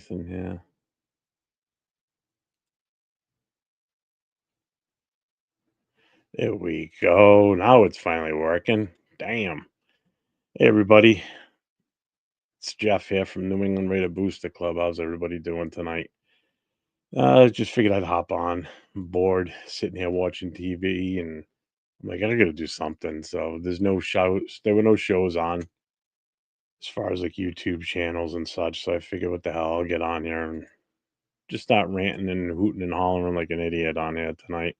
Nathan, yeah. There we go. Now it's finally working. Damn. Hey, everybody. It's Jeff here from New England Raider Booster Club. How's everybody doing tonight? Just figured I'd hop on. I'm bored, sitting here watching TV, and I'm like, I gotta do something. So there's no shows. There were no shows on as far as like YouTube channels and such. So I figured, what the hell, I'll get on here and just start ranting and hooting and hollering like an idiot on here tonight.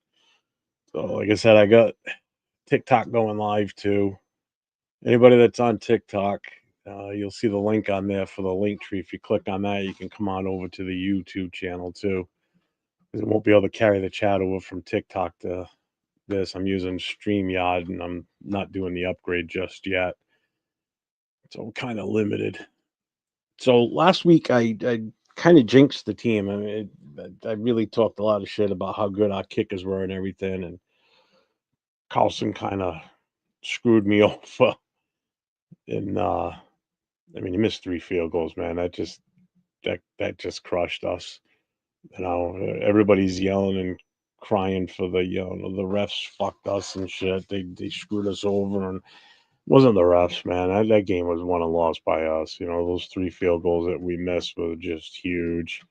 So, like I said, I got TikTok going live too. Anybody that's on TikTok, you'll see the link on there for the link tree. If you click on that, you can come on over to the YouTube channel too. 'Cause it won't be able to carry the chat over from TikTok to this. I'm using StreamYard and I'm not doing the upgrade just yet. So I'm kind of limited. So last week I kind of jinxed the team. I mean, I really talked a lot of shit about how good our kickers were and everything. And Carlson kind of screwed me over. And I mean, he missed 3 field goals, man. That just crushed us. Everybody's yelling and crying for the refs fucked us and shit. They screwed us over, and it wasn't the refs, man. That game was won and lost by us. Those 3 field goals that we missed were just huge.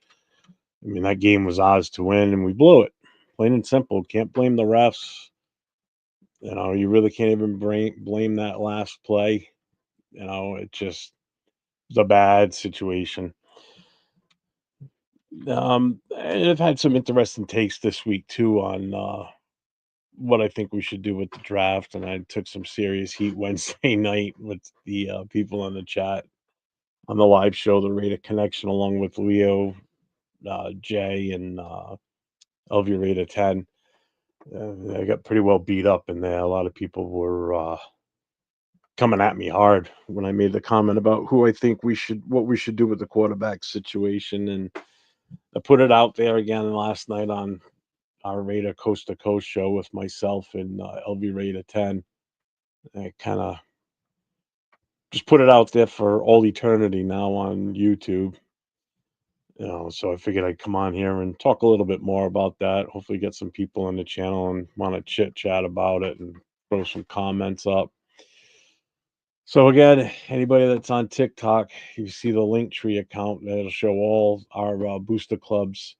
I mean, that game was ours to win, and we blew it. Plain and simple. Can't blame the refs. You really can't even blame that last play. It just was a bad situation. And I've had some interesting takes this week too on what I think we should do with the draft, and I took some serious heat Wednesday night with the people in the chat on the live show, the Raider Connection, along with Leo, Jay, and LV Raider 10. I got pretty well beat up in there. A lot of people were coming at me hard when I made the comment about what we should do with the quarterback situation, and I put it out there again last night on our Raider Coast to Coast show with myself and LV Raider 10. I kind of just put it out there for all eternity now on YouTube. So I figured I'd come on here and talk a little bit more about that. Hopefully, get some people in the channel and want to chit chat about it and throw some comments up. So again, anybody that's on TikTok, you see the Linktree account that'll show all our Booster Clubs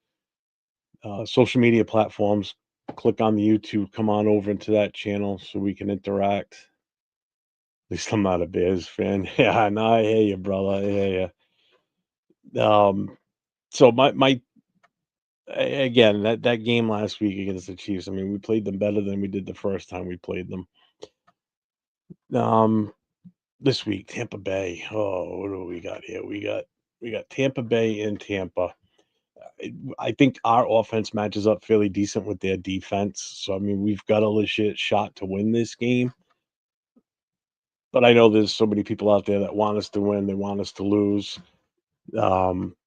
social media platforms. Click on the YouTube, come on over into that channel so we can interact. At least I'm not a Bears fan. Yeah, no, I hear you, brother. I hear you. So again, that game last week against the Chiefs. I mean, we played them better than we did the first time we played them. Um, this week, Tampa Bay. Oh, what do we got here? We got Tampa Bay and Tampa. I think our offense matches up fairly decent with their defense. So I mean, we've got a legit shot to win this game. But I know there's so many people out there that want us to win. They want us to lose. Um,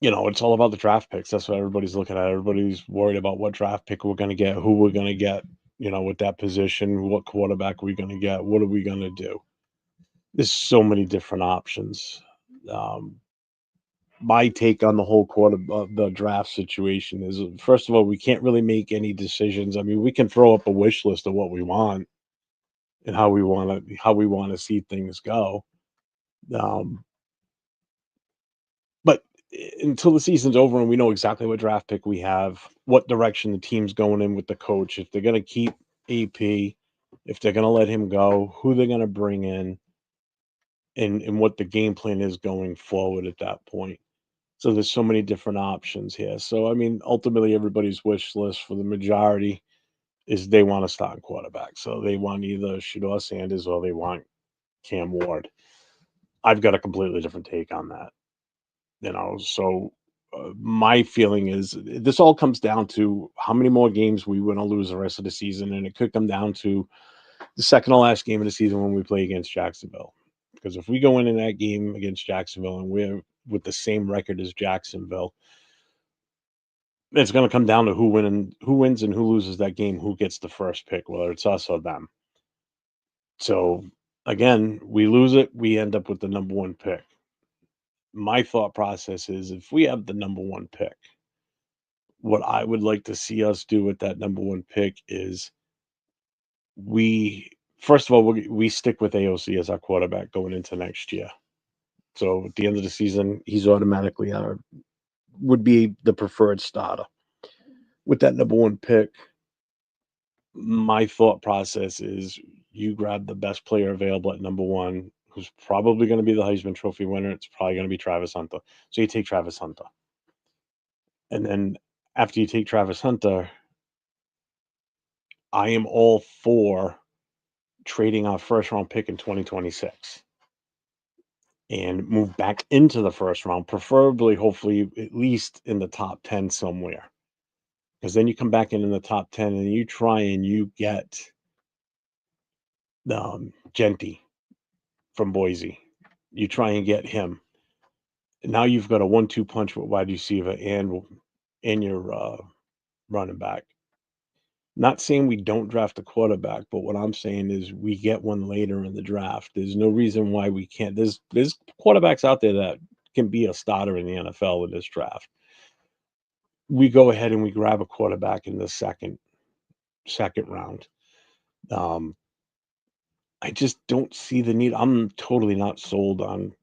it's all about the draft picks. That's what everybody's looking at. Everybody's worried about what draft pick we're going to get, who we're going to get, with that position, what quarterback we're going to get, what are we going to do? There's so many different options. Um, my take on the whole the draft situation is, first of all, we can't really make any decisions. I mean, we can throw up a wish list of what we want and how we want to see things go. Um, But until the season's over and we know exactly what draft pick we have, what direction the team's going in with the coach, if they're going to keep AP, if they're going to let him go, who they're going to bring in, and what the game plan is going forward at that point. So there's so many different options here. So I mean, ultimately, everybody's wish list for the majority is they want to start in quarterback. So they want either Shedeur Sanders or they want Cam Ward. I've got a completely different take on that. So my feeling is this all comes down to how many more games we win or lose the rest of the season, and it could come down to the second to last game of the season when we play against Jacksonville. Because if we go in that game against Jacksonville and we're with the same record as Jacksonville, it's going to come down to who wins and who loses that game, who gets the first pick, whether it's us or them. So again, we lose it, we end up with the number one pick. my thought process is if we have the number one pick, what I would like to see us do with that number one pick is we first of all we stick with AOC as our quarterback going into next year. So at the end of the season, he's automatically our would be the preferred starter. With that number one pick, my thought process is you grab the best player available at number one, who's probably going to be the Heisman Trophy winner. It's probably going to be Travis Hunter. So you take Travis Hunter. And then after you take Travis Hunter, I am all for trading our first round pick in 2026 and move back into the first round, preferably, hopefully, at least in the top 10 somewhere. Because then you come back in the top 10 and you try and you get Genty from Boise. You try and get him. Now you've got a 1-2 punch with wide receiver and your running back. Not saying we don't draft a quarterback, but what I'm saying is we get one later in the draft. There's no reason why we can't. There's quarterbacks out there that can be a starter in the NFL in this draft. We go ahead and we grab a quarterback in the second round. Um, I just don't see the need. I'm totally not sold on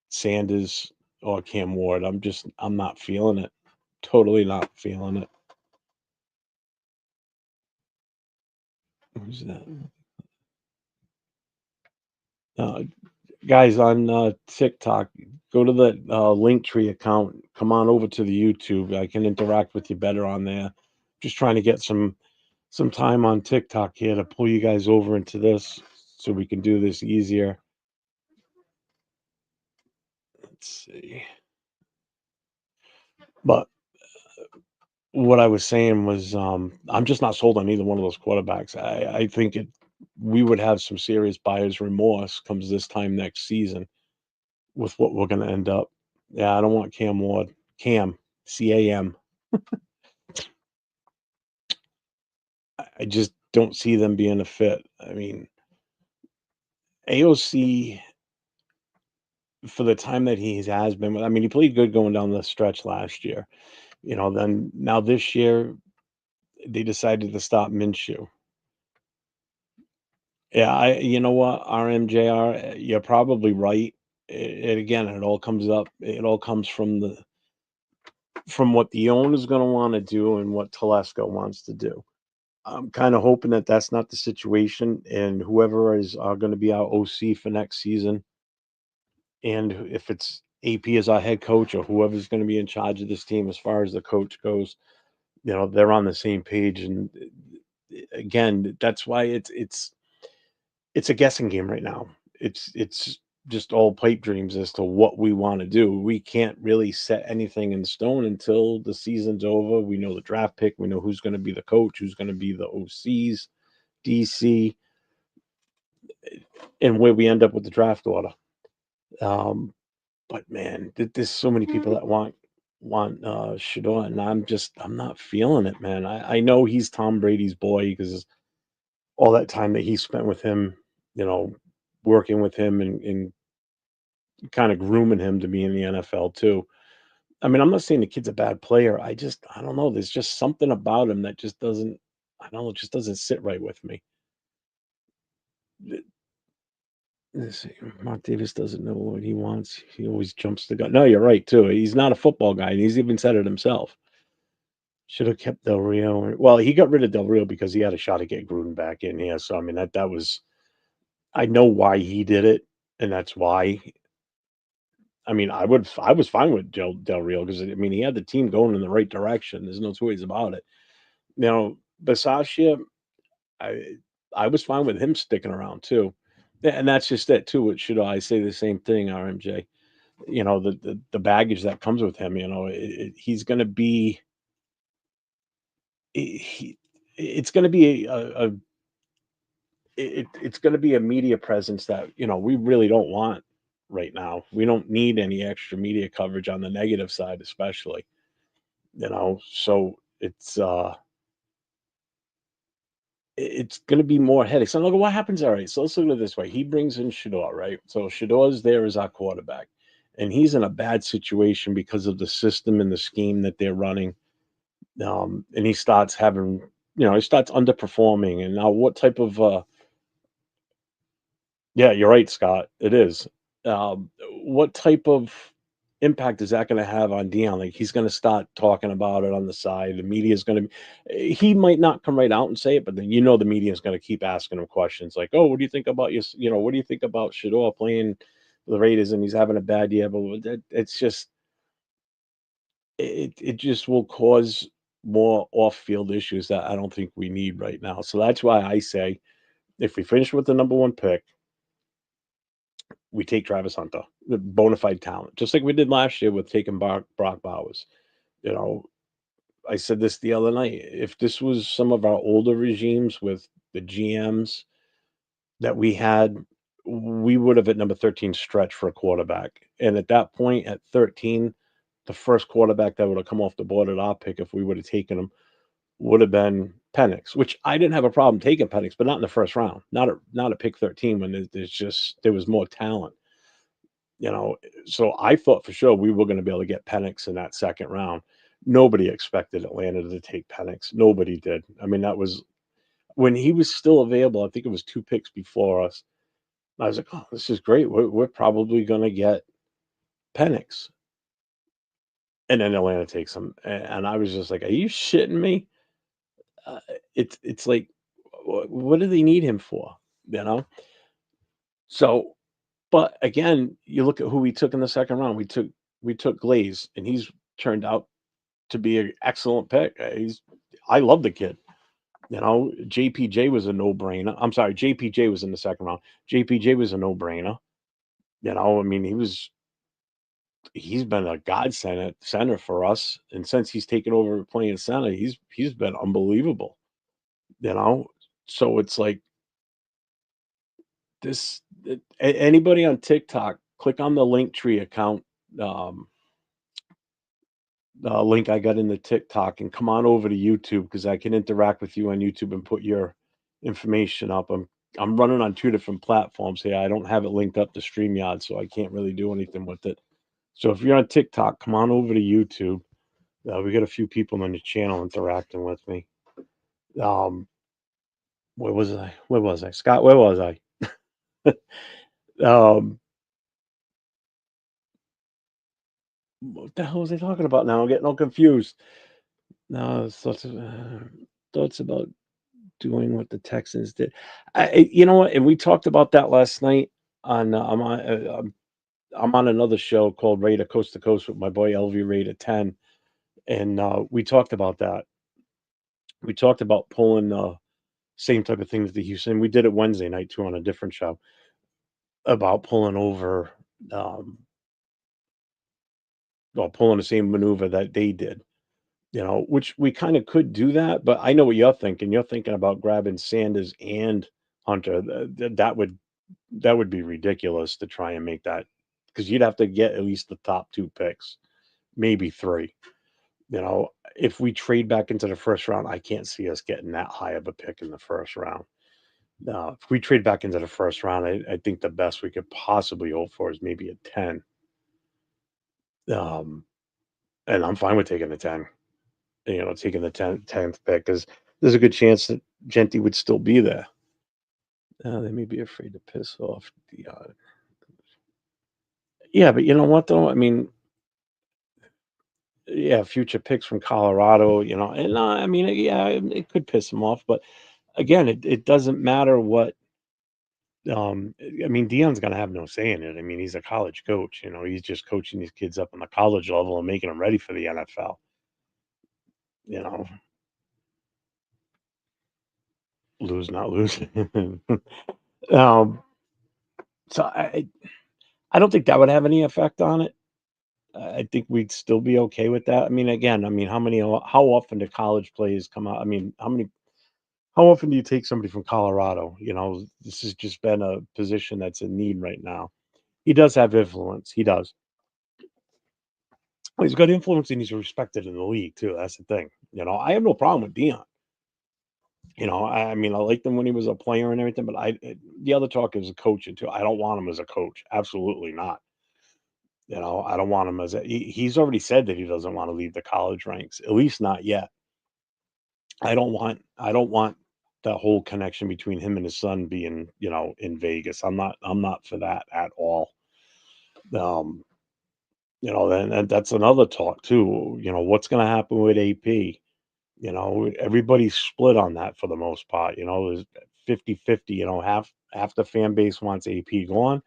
Sanders or Cam Ward. I'm not feeling it. Totally not feeling it. Who's that? Uh, Guys on TikTok, go to the Linktree account. Come on over to the YouTube. I can interact with you better on there. Just trying to get some time on TikTok here to pull you guys over into this so we can do this easier. Let's see. But what I was saying was, I'm just not sold on either one of those quarterbacks. I think we would have some serious buyer's remorse comes this time next season with what we're going to end up. Yeah, I don't want Cam Ward. Cam, CAM. I just don't see them being a fit. I mean, AOC for the time that he has been with, I mean, he played good going down the stretch last year. Then now this year they decided to stop Minshew. Yeah, you know what, RMJR, you're probably right. And again, it all comes from what the owner's going to want to do and what Telesco wants to do. I'm kind of hoping that that's not the situation, and whoever is going to be our OC for next season, and if it's AP as our head coach or whoever's going to be in charge of this team as far as the coach goes, they're on the same page. And again, that's why it's a guessing game right now. It's just all pipe dreams as to what we want to do. We can't really set anything in stone until the season's over. We know the draft pick. We know who's going to be the coach, who's going to be the OCs, DC, and where we end up with the draft order. Um, but man, there's so many people that want Shador, and I'm not feeling it, man. I know he's Tom Brady's boy because all that time that he spent with him, you know, working with him and kind of grooming him to be in the NFL too. I mean, I'm not saying the kid's a bad player. I don't know. There's just something about him that just doesn't. I don't know. It just doesn't sit right with me. Let's see. Mark Davis doesn't know what he wants. He always jumps the gun. No, you're right too. He's not a football guy, and he's even said it himself. Should have kept Del Rio. Well, he got rid of Del Rio because he had a shot at getting Gruden back in here. So I mean that was I know why he did it, and that's why. I mean, I was fine with Del Rio because I mean he had the team going in the right direction. There's no two ways about it. Now, Bisaccia, I I was fine with him sticking around too. And that's just it too. What should I say the same thing, RMJ? The baggage that comes with him. He's going to be he. It's going to be it's going to be a media presence that we really don't want right now. We don't need any extra media coverage on the negative side, especially. So it's going to be more headaches. So look at what happens. All right, so let's look at it this way. He brings in Shador, right? So Shador's there as our quarterback, and he's in a bad situation because of the system and the scheme that they're running. And he starts having, he starts underperforming. And now, what type of yeah, you're right, Scott. It is. What type of impact is that going to have on Dion? Like, he's going to start talking about it on the side. The media is going to. He might not come right out and say it, but then the media is going to keep asking him questions like, "Oh, what do you think about what do you think about Shador playing the Raiders and he's having a bad year?" But it's just it just will cause more off field issues that I don't think we need right now. So that's why I say if we finish with the number one pick, we take Travis Hunter, the bona fide talent, just like we did last year with taking Brock Bowers. You know, I said this the other night. If this was some of our older regimes with the GMs that we had, we would have at number 13 stretched for a quarterback. And at that point, at 13, the first quarterback that would have come off the board at our pick, if we would have taken him, would have been Penix, which I didn't have a problem taking Penix, but not in the first round, not at pick 13 when there was more talent. You know, so I thought for sure we were gonna be able to get Penix in that second round. Nobody expected Atlanta to take Penix. Nobody did. I mean, that was when he was still available. I think it was 2 picks before us. I was like, "Oh, this is great. We're probably gonna get Penix." And then Atlanta takes him, and I was just like, "Are you shitting me?" Uh, it's like, what do they need him for? You know? So, but again, you look at who we took in the second round. We took Glaze, and he's turned out to be an excellent pick. I love the kid. JPJ was a no-brainer. I'm sorry, JPJ was in the second round. JPJ was a no-brainer. I mean, he's been a godsend at center for us, and since he's taken over playing center, he's been unbelievable. You know, so it's like anybody on TikTok, click on the Linktree account. Um, Link I got in the TikTok and come on over to YouTube because I can interact with you on YouTube and put your information up. I'm running on 2 different platforms here. I don't have it linked up to StreamYard, so I can't really do anything with it. So if you're on TikTok, come on over to YouTube. We got a few people on the channel interacting with me. Um, where was I? Where was I? Scott, where was I? um, what the hell was I talking about now? I'm getting all confused. No, thoughts about doing what the Texans did. You know what? And we talked about that last night on I'm on another show called Raider Coast to Coast with my boy LV Raider 10, and we talked about that. We talked about pulling same type of things that Houston. We did it Wednesday night too on a different show about pulling over, um, well, pulling the same maneuver that they did. Which we kind of could do that, but I know what you're thinking. You're thinking about grabbing Sanders and Hunter. That would be ridiculous to try and make that because you'd have to get at least the top 2 picks, maybe 3. If we trade back into the first round, I can't see us getting that high of a pick in the first round. If we trade back into the first round, I think the best we could possibly hope for is maybe a 10. Um, and I'm fine with taking the 10, taking the 10th pick because there's a good chance that Genty would still be there. They may be afraid to piss off the. Yeah, but you know what though? I mean, yeah, future picks from Colorado, and I mean, yeah, it could piss him off, but again, it doesn't matter what. I mean, Dion's gonna have no say in it. I mean, he's a college coach. He's just coaching these kids up on the college level and making them ready for the NFL. You know, lose not losing. um, so I don't think that would have any effect on it. I think we'd still be okay with that. I mean, again, how often do college players come out? I mean, how often do you take somebody from Colorado? This has just been a position that's in need right now. He does have influence. He does. Well, he's got influence and he's respected in the league too. That's the thing. I have no problem with Dion. I mean, I liked him when he was a player and everything, but the other talk is a coaching too. I don't want him as a coach. Absolutely not. I don't want him as he's already said that he doesn't want to leave the college ranks, at least not yet. I don't want that whole connection between him and his son being, in Vegas. I'm not for that at all. Um, and that's another talk too. What's gonna happen with AP? Everybody's split on that for the most part. There's 50-50. Half the fan base wants AP gone,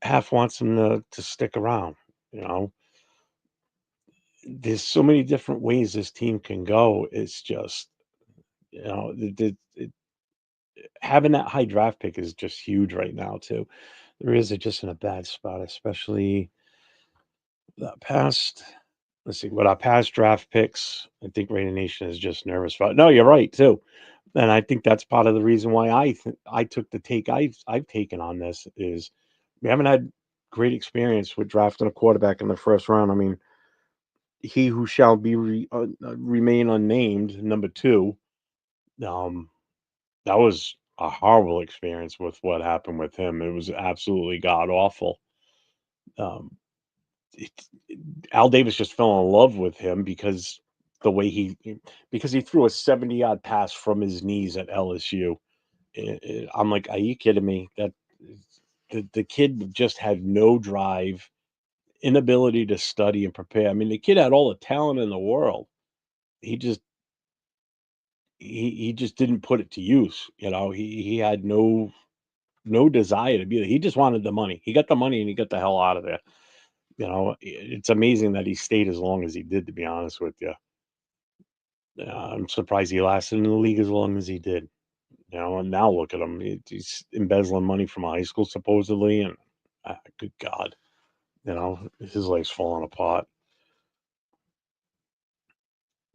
half wants him to stick around. You know, there's so many different ways this team can go. It's just, having that high draft pick is just huge right now too. The Rays are just in a bad spot, especially the past. Let's see, with our past draft picks, I think Raider Nation is just nervous about. No, you're right too, and I think that's part of the reason why I took the take I've taken on this is we haven't had great experience with drafting a quarterback in the first round. I mean, he who shall be remain unnamed, number two. Um, that was a horrible experience with what happened with him. It was absolutely god awful. Um, it, Al Davis just fell in love with him because he threw a 70-yard pass from his knees at LSU. I'm like, are you kidding me? That the kid just had no drive, inability to study and prepare. I mean, the kid had all the talent in the world. He just he just didn't put it to use. He had no desire to be there. He just wanted the money. He got the money and he got the hell out of there. It's amazing that he stayed as long as he did, to be honest with you. I'm surprised he lasted in the league as long as he did. And now look at him. He's embezzling money from high school, supposedly. And good God, his life's falling apart.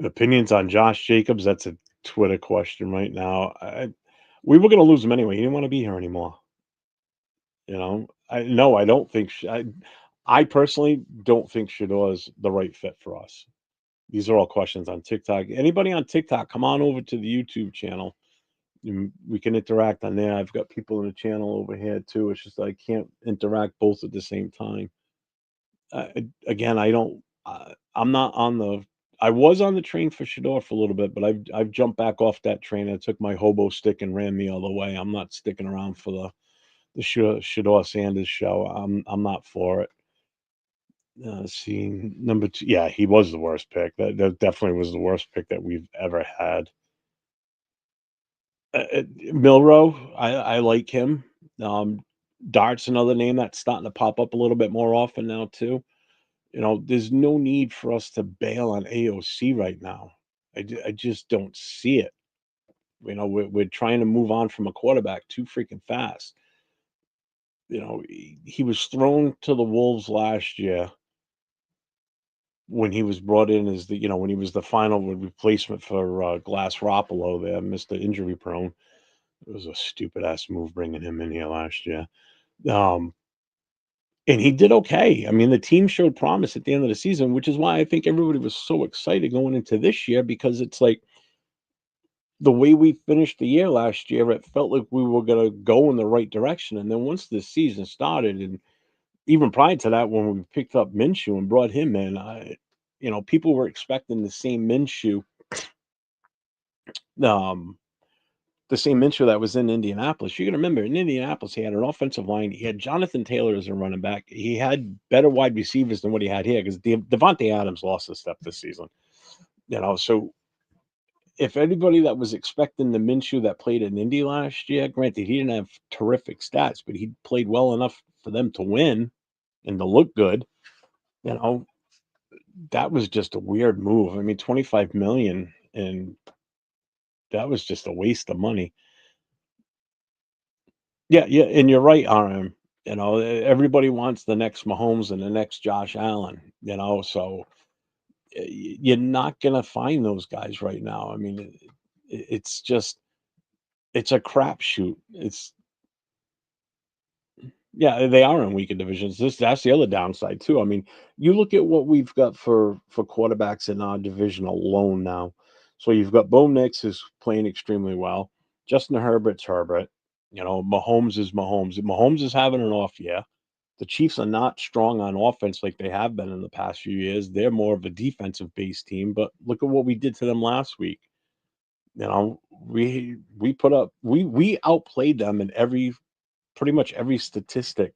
Opinions on Josh Jacobs? That's a Twitter question right now. We were going to lose him anyway. He didn't want to be here anymore. No, I don't think. I personally don't think Shador is the right fit for us. These are all questions on TikTok. Anybody on TikTok, come on over to the YouTube channel. We can interact on there. I've got people in the channel over here too. It's just I can't interact both at the same time. Again, I don't. I'm not on the. I was on the train for Shador for a little bit, but I've jumped back off that train. I took my hobo stick and ran the other way. I'm not sticking around for the Shador Sanders show. I'm not for it. See, number two. Yeah, he was the worst pick. That definitely was the worst pick that we've ever had. Milrow, I like him. Dart's another name that's starting to pop up a little bit more often now too. There's no need for us to bail on AOC right now. I just don't see it. We're trying to move on from a quarterback too freaking fast. He was thrown to the wolves last year when he was brought in as when he was the final replacement for Glass Ropolo there, Mr. Injury Prone. It was a stupid ass move bringing him in here last year. Um, and he did okay. I mean, the team showed promise at the end of the season, which is why I think everybody was so excited going into this year because it's like the way we finished the year last year, it felt like we were going to go in the right direction. And then once the season started, and even prior to that, when we picked up Minshew and brought him in, people were expecting um, the same Minshew that was in Indianapolis. You can remember in Indianapolis, he had an offensive line. He had Jonathan Taylor as a running back. He had better wide receivers than what he had here because Devontae Adams lost a step this season. So if anybody that was expecting the Minshew that played in Indy last year, granted he didn't have terrific stats, but he played well enough for them to win and to look good. You know, that was just a weird move. I mean, 25 million, and that was just a waste of money. Yeah, yeah, and you're right, RM. Everybody wants the next Mahomes and the next Josh Allen, so you're not gonna find those guys right now. I mean, it's just it's a crapshoot. It's Yeah, they are in weaker divisions. That's the other downside too. I mean, you look at what we've got for quarterbacks in our division alone now. So you've got Bo Nix who's playing extremely well. Justin Herbert's Herbert. Mahomes is Mahomes. Mahomes is having an off year. The Chiefs are not strong on offense like they have been in the past few years. They're more of a defensive based team, but look at what we did to them last week. You know, we put up we outplayed them in every pretty much every statistic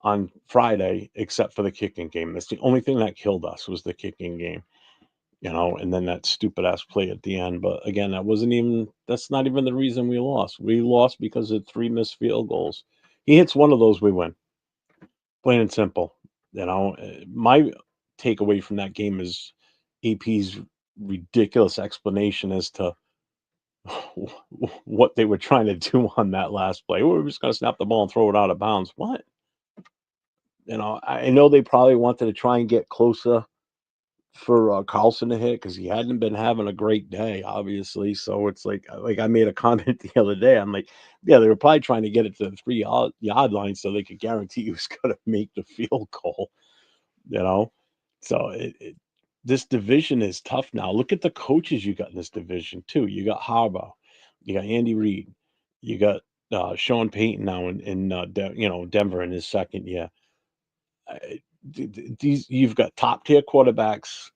on Friday except for the kicking game. That's the only thing that killed us was the kicking game, and then that stupid ass play at the end. But again, that's not even the reason we lost. We lost because of three missed field goals. He hits one of those, we win. Plain and simple. My takeaway from that game is AP's ridiculous explanation as to what they were trying to do on that last play. We're just going to snap the ball and throw it out of bounds. What? I know they probably wanted to try and get closer for Carlson to hit because he hadn't been having a great day, obviously. So it's like I made a comment the other day. I'm like, yeah, they were probably trying to get it to the 3 yard line so they could guarantee he was going to make the field goal. You know, so this division is tough now. Look at the coaches you got in this division too. You got Harbaugh, you got Andy Reid, you got Sean Payton now in Denver in his second year. These you've got top tier quarterbacks.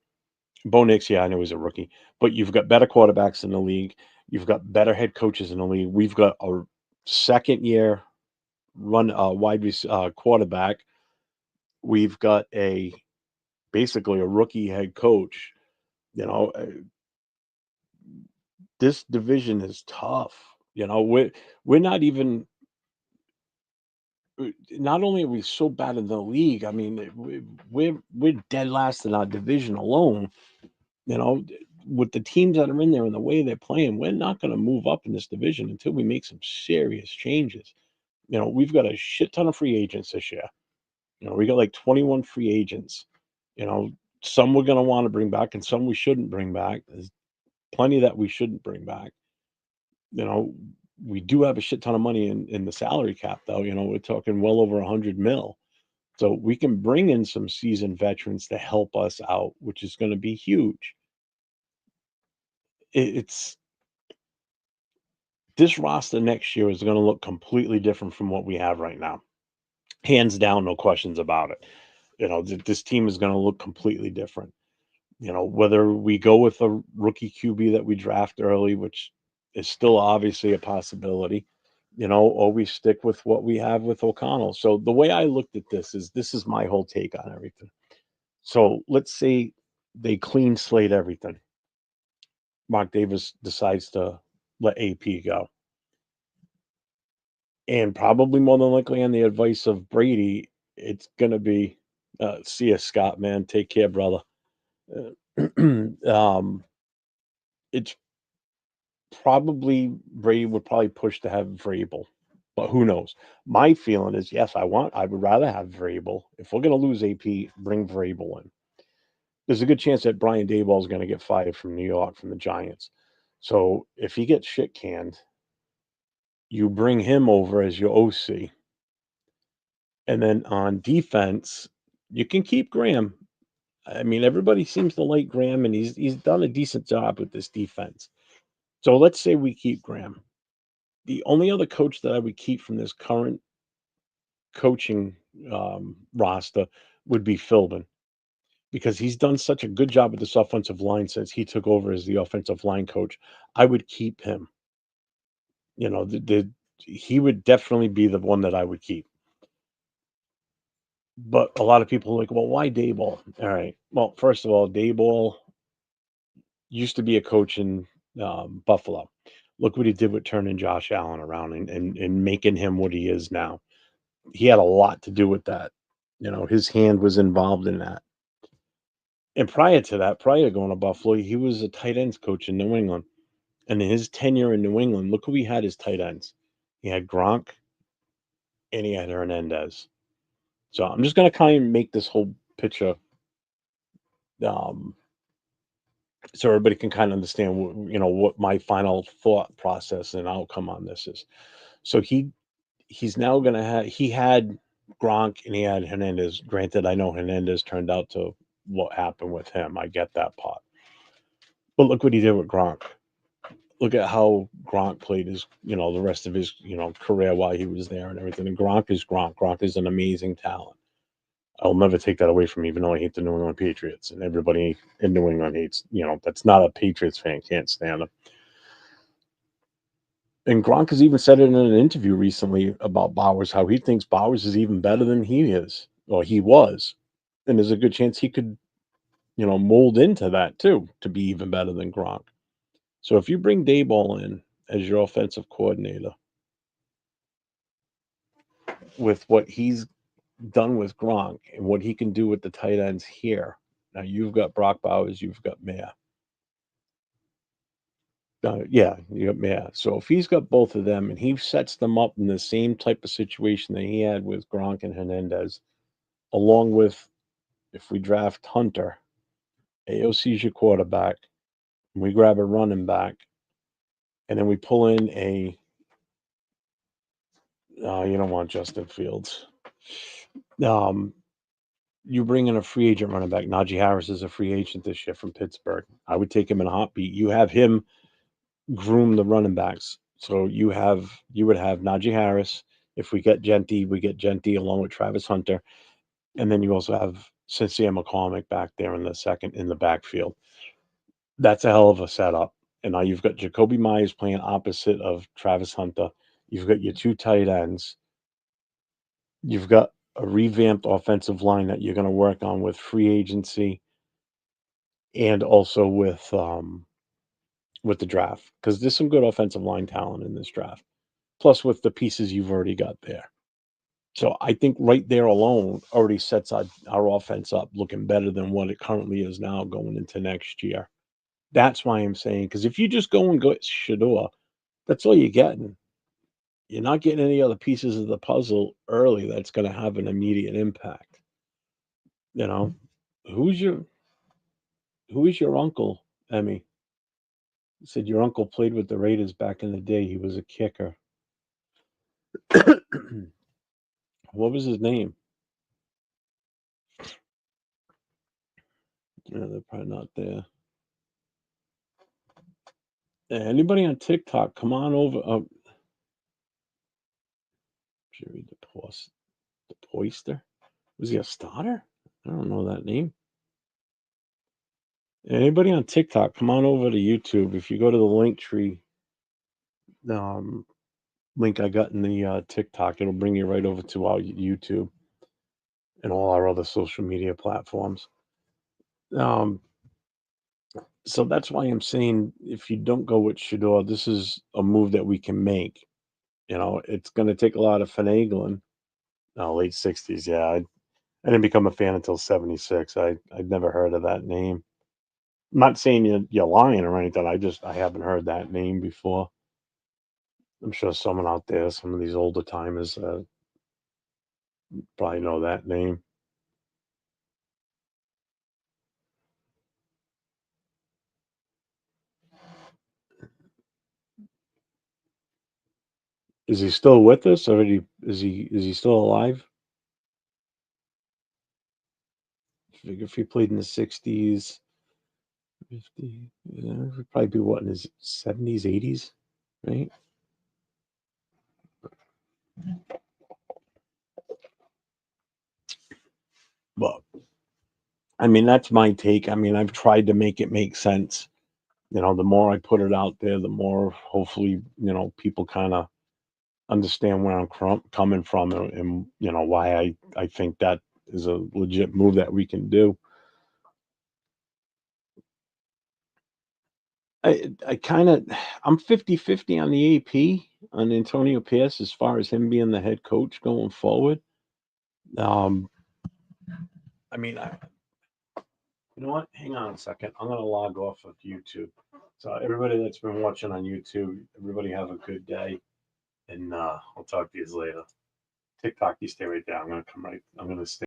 Bo Nix, yeah, I know he's a rookie, but you've got better quarterbacks in the league. You've got better head coaches in the league. We've got a second year quarterback. We've got a basically a rookie head coach. You know, this division is tough. We're not even. Not only are we so bad in the league, I mean, we're dead last in our division alone. You know, with the teams that are in there and the way they're playing, we're not going to move up in this division until we make some serious changes. We've got a shit ton of free agents this year. We got like 21 free agents. You know, some we're going to want to bring back and some we shouldn't bring back. There's plenty that we shouldn't bring back. You know, we do have a shit ton of money in the salary cap, though. We're talking well over 100 mil. So we can bring in some seasoned veterans to help us out, which is going to be huge. It's this roster next year is going to look completely different from what we have right now. Hands down, no questions about it. This team is going to look completely different. Whether we go with a rookie QB that we draft early, which is still obviously a possibility, or we stick with what we have with O'Connell. So the way I looked at this is my whole take on everything. So let's say they clean slate everything. Mark Davis decides to let AP go. And probably more than likely on the advice of Brady, it's going to be, see you, Scott, man. Take care, brother. Um, it's probably Brady would probably push to have Vrabel, but who knows? My feeling is yes, I would rather have Vrabel. If we're going to lose AP, bring Vrabel in. There's a good chance that Brian Daboll is going to get fired from New York from the Giants. So if he gets shit canned, you bring him over as your OC. And then on defense, you can keep Graham. I mean, everybody seems to like Graham, and he's done a decent job with this defense. So let's say we keep Graham. The only other coach that I would keep from this current coaching roster would be Philbin because he's done such a good job with this offensive line since he took over as the offensive line coach. I would keep him. He would definitely be the one that I would keep. But a lot of people are like, well, why Daboll? All right. Well, first of all, Daboll used to be a coach in Buffalo. Look what he did with turning Josh Allen around and making him what he is now. He had a lot to do with that. His hand was involved in that. And prior to that, prior to going to Buffalo, he was a tight ends coach in New England. And in his tenure in New England, look who he had as tight ends. He had Gronk and he had Hernandez. So I'm just going to kind of make this whole picture um, so everybody can kind of understand what my final thought process and outcome on this is. So he's now going to have he had Gronk and he had Hernandez. Granted, I know Hernandez turned out to what happened with him. I get that part. But look what he did with Gronk. look at how Gronk played his, the rest of his, career while he was there and everything. And Gronk is Gronk. Gronk is an amazing talent. I'll never take that away from him, even though I hate the New England Patriots. And everybody in New England hates, that's not a Patriots fan, can't stand him. And Gronk has even said it in an interview recently about Bowers, how he thinks Bowers is even better than he is, or he was. And there's a good chance he could, mold into that too, to be even better than Gronk. So if you bring Dayball in as your offensive coordinator, with what he's done with Gronk and what he can do with the tight ends here, now you've got Brock Bowers, you've got Mayer. Yeah, you got Mayer. So if he's got both of them and he sets them up in the same type of situation that he had with Gronk and Hernandez, along with if we draft Hunter, AOC's your quarterback, and we grab a running back, and then we pull in you don't want Justin Fields. Um, you bring in a free agent running back. Najee Harris is a free agent this year from Pittsburgh. I would take him in a heartbeat. You have him groom the running backs. So you would have Najee Harris. If we get Genty, we get Genty along with Travis Hunter. And then you also have Cynthia McCormick back there in the backfield. That's a hell of a setup. And now you've got Jacoby Myers playing opposite of Travis Hunter. You've got your two tight ends. You've got a revamped offensive line that you're going to work on with free agency and also with the draft, because there's some good offensive line talent in this draft. Plus with the pieces you've already got there. So I think right there alone already sets our offense up looking better than what it currently is now going into next year. That's why I'm saying, because if you just go and go Shador, that's all you're getting. You're not getting any other pieces of the puzzle early that's going to have an immediate impact. You know, who's your who is your uncle, Emmy? You said your uncle played with the Raiders back in the day. He was a kicker. What was his name? Yeah, they're probably not there. Anybody on TikTok, come on over. Jerry DePoister? Was he a starter? I don't know that name. Anybody on TikTok, come on over to YouTube. If you go to the link tree um, link I got in the TikTok, it'll bring you right over to our YouTube and all our other social media platforms. Um, so that's why I'm saying if you don't go with Shador, this is a move that we can make. It's going to take a lot of finagling. No, late 60s. Yeah, I didn't become a fan until 76. I'd never heard of that name. I'm not saying you're lying or anything. I haven't heard that name before. I'm sure someone out there, some of these older timers, probably know that name. Is he still with us, or is he still alive? Figure if he played in the 60s, 50, yeah, he'd probably be what in his 70s, 80s, right? Well, I mean, that's my take. I mean, I've tried to make it make sense. The more I put it out there, the more hopefully, people kind of understand where I'm coming from and why I think that is a legit move that we can do. I kind of I'm 50-50 on the AP on Antonio Pierce as far as him being the head coach going forward. Um, I mean, you know what? Hang on a second. I'm gonna log off of YouTube. So everybody that's been watching on YouTube, everybody have a good day, and I'll talk to you later. TikTok, you stay right there. I'm gonna stay.